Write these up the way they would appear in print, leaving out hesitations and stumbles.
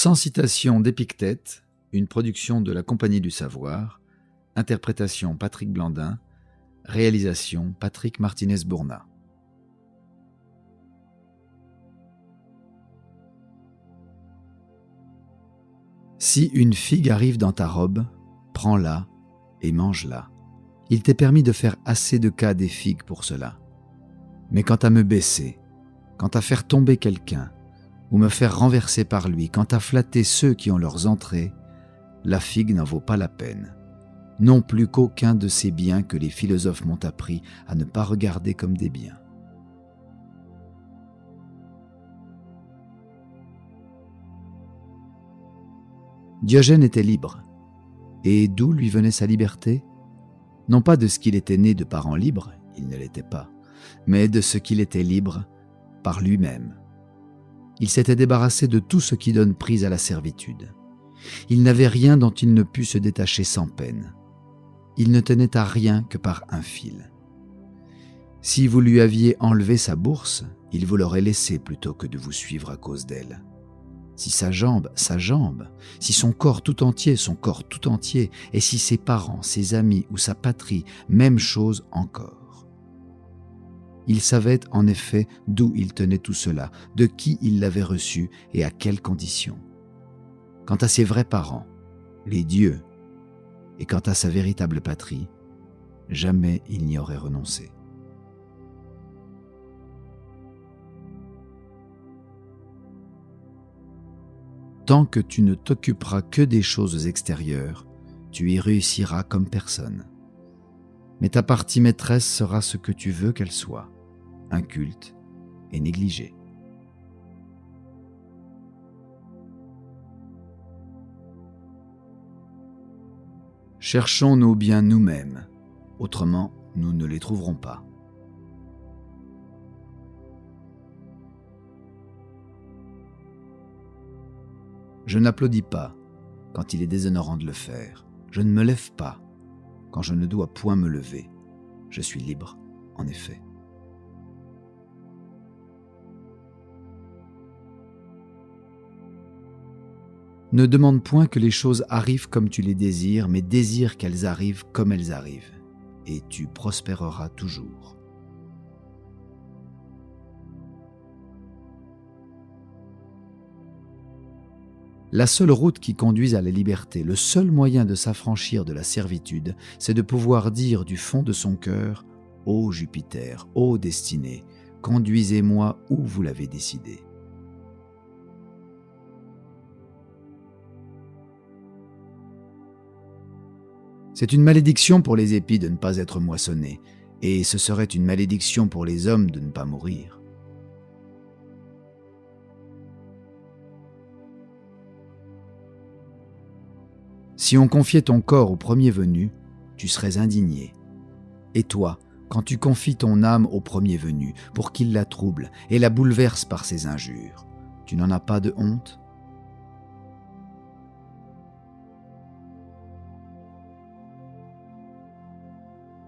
Sans citation d'Épictète, une production de la Compagnie du Savoir, interprétation Patrick Blandin, réalisation Patrick Martinez-Bourna. Si une figue arrive dans ta robe, prends-la et mange-la. Il t'est permis de faire assez de cas des figues pour cela. Mais quant à me baisser, quant à faire tomber quelqu'un, ou me faire renverser par lui, quant à flatter ceux qui ont leurs entrées, la figue n'en vaut pas la peine, non plus qu'aucun de ces biens que les philosophes m'ont appris à ne pas regarder comme des biens. Diogène était libre. Et d'où lui venait sa liberté ? Non pas de ce qu'il était né de parents libres, il ne l'était pas, mais de ce qu'il était libre par lui-même. Il s'était débarrassé de tout ce qui donne prise à la servitude. Il n'avait rien dont il ne pût se détacher sans peine. Il ne tenait à rien que par un fil. Si vous lui aviez enlevé sa bourse, il vous l'aurait laissée plutôt que de vous suivre à cause d'elle. Si sa jambe, si son corps tout entier, et si ses parents, ses amis ou sa patrie, même chose encore. Il savait en effet d'où il tenait tout cela, de qui il l'avait reçu et à quelles conditions. Quant à ses vrais parents, les dieux, et quant à sa véritable patrie, jamais il n'y aurait renoncé. Tant que tu ne t'occuperas que des choses extérieures, tu y réussiras comme personne. Mais ta partie maîtresse sera ce que tu veux qu'elle soit, inculte et négligée. Cherchons nos biens nous-mêmes, autrement nous ne les trouverons pas. Je n'applaudis pas quand il est déshonorant de le faire. Je ne me lève pas quand je ne dois point me lever. Je suis libre, en effet. Ne demande point que les choses arrivent comme tu les désires, mais désire qu'elles arrivent comme elles arrivent, et tu prospéreras toujours. La seule route qui conduise à la liberté, le seul moyen de s'affranchir de la servitude, c'est de pouvoir dire du fond de son cœur « Ô Jupiter, ô destinée, conduisez-moi où vous l'avez décidé. » C'est une malédiction pour les épis de ne pas être moissonnés, et ce serait une malédiction pour les hommes de ne pas mourir. Si on confiait ton corps au premier venu, tu serais indigné. Et toi, quand tu confies ton âme au premier venu pour qu'il la trouble et la bouleverse par ses injures, tu n'en as pas de honte ?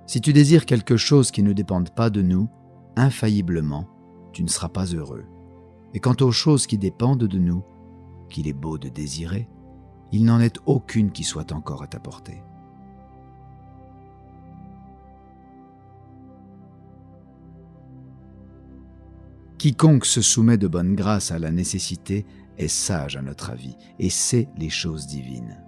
Si tu désires quelque chose qui ne dépende pas de nous, infailliblement, tu ne seras pas heureux. Et quant aux choses qui dépendent de nous, qu'il est beau de désirer, il n'en est aucune qui soit encore à ta portée. Quiconque se soumet de bonne grâce à la nécessité est sage à notre avis et sait les choses divines.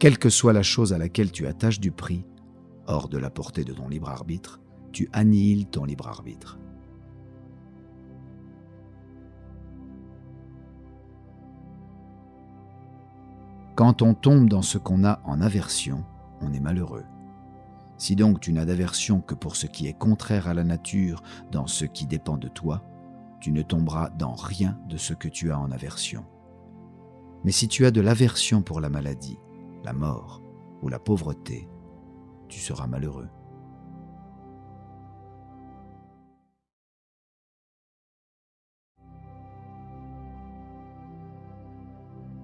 Quelle que soit la chose à laquelle tu attaches du prix, hors de la portée de ton libre arbitre, tu annihiles ton libre arbitre. Quand on tombe dans ce qu'on a en aversion, on est malheureux. Si donc tu n'as d'aversion que pour ce qui est contraire à la nature, dans ce qui dépend de toi, tu ne tomberas dans rien de ce que tu as en aversion. Mais si tu as de l'aversion pour la maladie, la mort ou la pauvreté, tu seras malheureux.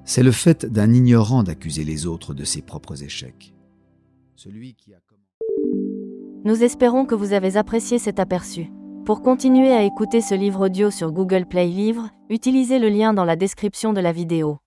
C'est le fait d'un ignorant d'accuser les autres de ses propres échecs. Celui qui a Nous espérons que vous avez apprécié cet aperçu. Pour continuer à écouter ce livre audio sur Google Play Livres, utilisez le lien dans la description de la vidéo.